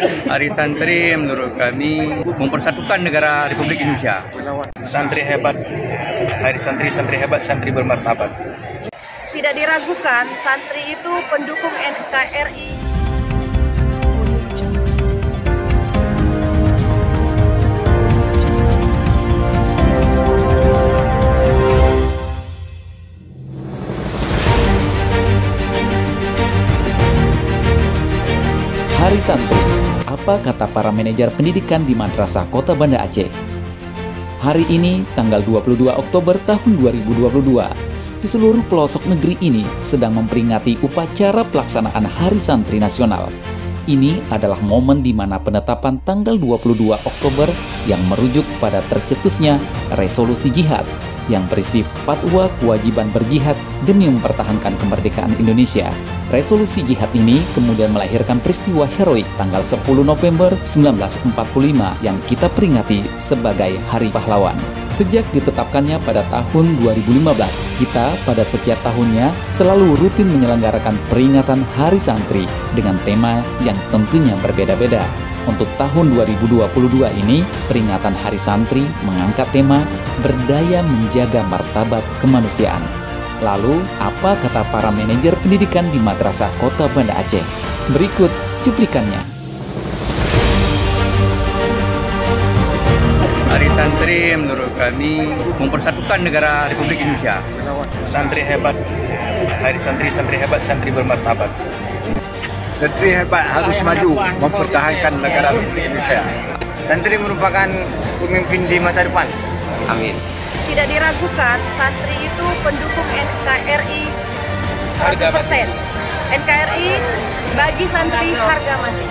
Hari Santri menurut kami mempersatukan negara Republik Indonesia. Santri hebat, Hari Santri, santri hebat, santri bermartabat. Tidak diragukan, santri itu pendukung NKRI. Hari Santri, apa kata para manajer pendidikan di Madrasah Kota Banda Aceh? Hari ini, tanggal 22 Oktober tahun 2022, di seluruh pelosok negeri ini sedang memperingati upacara pelaksanaan Hari Santri Nasional. Ini adalah momen di mana penetapan tanggal 22 Oktober yang merujuk pada tercetusnya resolusi jihad yang berisi fatwa kewajiban berjihad demi mempertahankan kemerdekaan Indonesia. Resolusi jihad ini kemudian melahirkan peristiwa heroik tanggal 10 November 1945 yang kita peringati sebagai Hari Pahlawan. Sejak ditetapkannya pada tahun 2015, kita pada setiap tahunnya selalu rutin menyelenggarakan peringatan Hari Santri dengan tema yang tentunya berbeda-beda. Untuk tahun 2022 ini, peringatan Hari Santri mengangkat tema Berdaya Menjaga Martabat Kemanusiaan. Lalu, apa kata para manajer pendidikan di Madrasah Kota Banda Aceh? Berikut cuplikannya. Hari Santri menurut kami mempersatukan negara Republik Indonesia. Santri hebat, Hari Santri, santri hebat, santri bermartabat. Santri hebat harus maju mempertahankan negara Republik Indonesia. Santri merupakan pemimpin di masa depan. Amin. Tidak diragukan, santri itu pendukung NKRI 100%. NKRI bagi santri harga mati.